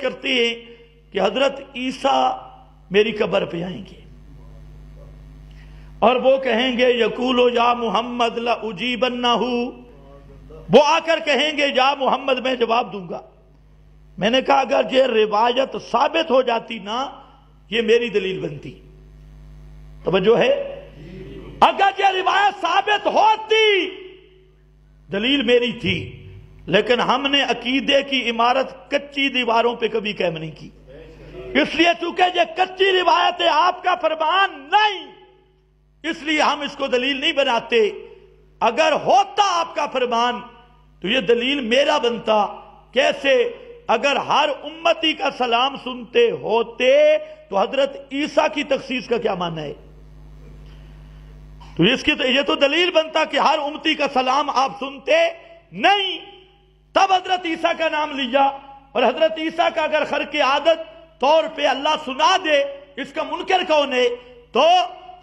کرتے ہیں کہ حضرت عیسیٰ میری قبر پہ آئیں گے اور وہ کہیں گے یقولو یا محمد لأجیبنہ، وہ آ کر کہیں گے یا محمد میں جواب دوں گا۔ میں نے کہا اگر یہ روایت ثابت ہو جاتی نا، یہ میری دلیل بنتی۔ توجہ ہے؟ اگر یہ روایت ثابت ہوتی دلیل میری تھی، لیکن ہم نے عقیدے کی عمارت کچی دیواروں پہ کبھی قائم نہیں کی، اس لیے چونکہ یہ کچی روایت ہے، آپ کا فرمان نہیں، اس لیے ہم اس کو دلیل نہیں بناتے۔ اگر ہوتا آپ کا فرمان تو یہ دلیل میرا بنتا۔ کیسے؟ اگر ہر امتی کا سلام سنتے ہوتے تو حضرت عیسیٰ کی تخصیص کا کیا معنی ہے؟ تو یہ تو دلیل بنتا کہ ہر امتی کا سلام آپ سنتے نہیں، تب حضرت عیسیٰ کا نام لیا۔ اور حضرت عیسیٰ کا اگر خرق عادت طور پہ اللہ سنا دے، اس کا منکر کون ہے؟ تو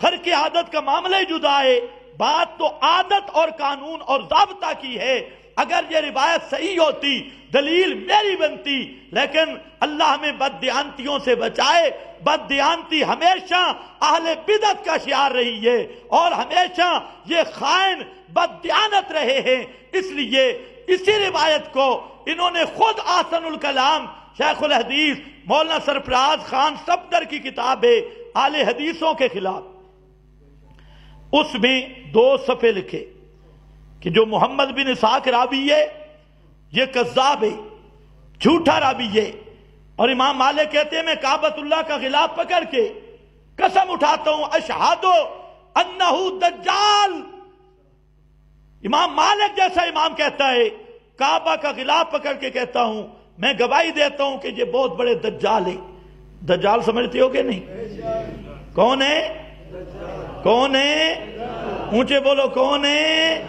خرق عادت کا معاملہ جدا ہے، بات تو عادت اور قانون اور ضابطہ کی ہے۔ اگر یہ روایت صحیح ہوتی دلیل میری بنتی، لیکن اللہ ہمیں بددیانتیوں سے بچائے۔ بددیانتی ہمیشہ اہل بدعت کا شعار رہی ہے اور ہمیشہ یہ خائن بددیانت رہے ہیں، اس لیے اسی روایت کو انہوں نے خود احسن الکلام شیخ الحدیث مولانا سرفراز خان صفدر کی کتاب ہے اہل حدیثوں کے خلاف، اس میں 2 صفحے لکھے کہ جو محمد بن اسحاق راوی ہے یہ کذاب ہے، جھوٹا راوی ہے۔ اور امام مالک کہتے ہیں میں کعبۃ اللہ کا غلاف پکڑ کے قسم اٹھاتا ہوں اشہد انہ دجال۔ امام مالک جیسا امام کہتا ہے، کعبہ کا غلاف پکڑ کے کہتا ہوں میں گواہی دیتا ہوں کہ یہ بہت بڑے دجال ہیں۔ دجال سمجھتے ہو کہ نہیں؟ کون ہے؟ کون ہے؟ اونچے بولو کون ہے؟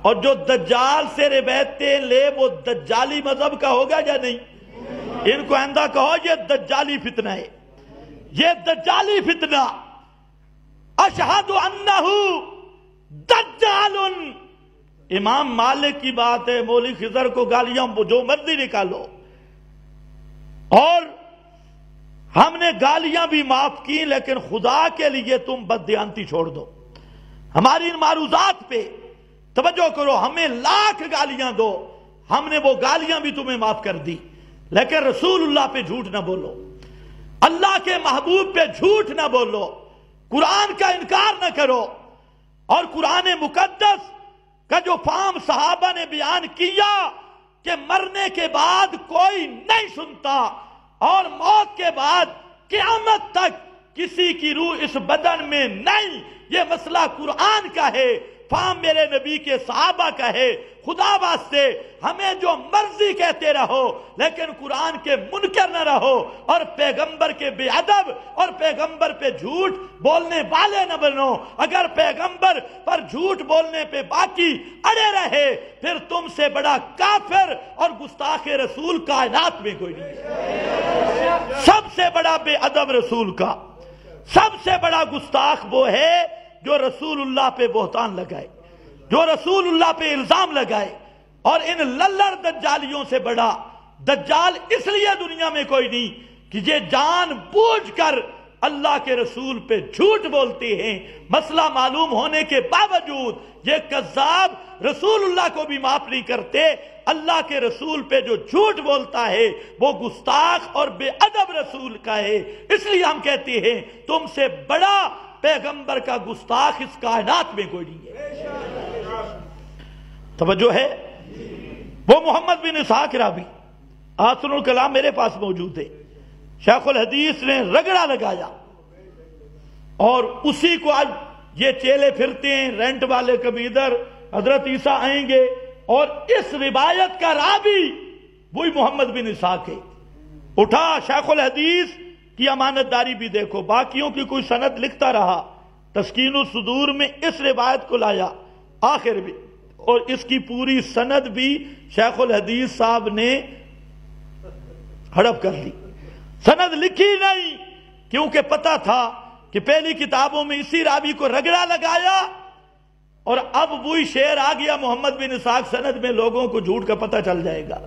اور جو دجال سے روایتیں لے وہ دجالی مذہب کا ہوگا یا نہیں؟ ان کو آئندہ کہو یہ دجالی فتنہ ہے، یہ دجالی فتنہ۔ اشہد انہ دجال، امام مالک کی بات ہے، مولوی خضر کو گالیاں جو مرضی نکالو، اور ہم نے گالیاں بھی معاف کی، لیکن خدا کے لیے تم بددیانتی چھوڑ دو۔ ہماری ان معروضات پہ توجہ کرو، ہمیں لاکھ گالیاں دو، ہم نے وہ گالیاں بھی تمہیں معاف کر دی، لیکن رسول اللہ پہ جھوٹ نہ بولو، اللہ کے محبوب پہ جھوٹ نہ بولو، قرآن کا انکار نہ کرو۔ اور قرآن مقدس کا جو فہم صحابہ نے بیان کیا کہ مرنے کے بعد کوئی نہیں سنتا اور موت کے بعد قیامت تک کسی کی روح اس بدن میں نہیں، یہ مسئلہ قرآن کا ہے، فہم میرے نبی کے صحابہ کا ہے۔ خدا واسطے ہمیں جو مرضی کہتے رہو، لیکن قرآن کے منکر نہ رہو اور پیغمبر کے بے ادب اور پیغمبر پہ جھوٹ بولنے والے نہ بنو۔ اگر پیغمبر پر جھوٹ بولنے پہ باقی اڑے رہے پھر تم سے بڑا کافر اور گستاخ رسول کائنات میں کوئی نہیں ہے۔ سب سے بڑا بے ادب رسول کا، سب سے بڑا گستاخ وہ ہے جو رسول اللہ پہ بہتان لگائے، جو رسول اللہ پہ الزام لگائے۔ اور ان للڑ دجالیوں سے بڑا دجال اس لیے دنیا میں کوئی نہیں کہ یہ جان بوجھ کر اللہ کے رسول پہ جھوٹ بولتے ہیں، مسئلہ معلوم ہونے کے باوجود یہ کذاب رسول اللہ کو بھی معاف نہیں کرتے۔ اللہ کے رسول پہ جو جھوٹ بولتا ہے وہ گستاخ اور بے ادب رسول کا ہے، اس لیے ہم کہتے ہیں تم سے بڑا پیغمبر کا گستاخ اس کائنات میں کوئی نہیں ہے۔ توجہ ہے؟ وہ محمد بن اسحاق راوی احسن الکلام میرے پاس موجود ہے، شیخ الحدیث نے رگڑا لگایا، اور اسی کو آج یہ چیلے پھرتے ہیں رینٹ والے کبھی ادھر، حضرت عیسیٰ آئیں گے، اور اس روایت کا راوی وہی محمد بن اسحاق ہے۔ اٹھا شیخ الحدیث کی امانت داری بھی دیکھو، باقیوں کی کوئی سند لکھتا رہا، تسکین الصدور میں اس روایت کو لایا آخر بھی، اور اس کی پوری سند بھی شیخ الحدیث صاحب نے ہڑپ کر لی، سند لکھی نہیں، کیونکہ پتا تھا کہ پہلی کتابوں میں اسی راوی کو رگڑا لگایا، اور اب وہی شعر آ گیا محمد بن اسحاق سند میں، لوگوں کو جھوٹ کا پتہ چل جائے گا۔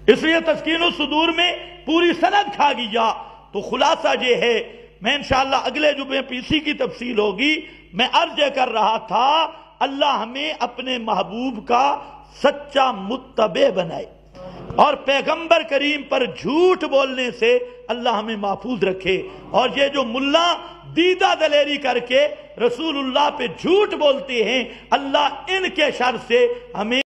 اس لیے تسکین الصدور میں پوری سند کھا گیا۔ تو خلاصہ یہ ہے، میں انشاءاللہ اگلے جمعے پیسی کی تفصیل ہوگی، میں عرض کر رہا تھا اللہ ہمیں اپنے محبوب کا سچا متبع بنائے، اور پیغمبر کریم پر جھوٹ بولنے سے اللہ ہمیں محفوظ رکھے۔ اور یہ جو ملا دیدہ دلیری کر کے رسول اللہ پہ جھوٹ بولتے ہیں، اللہ ان کے شر سے ہمیں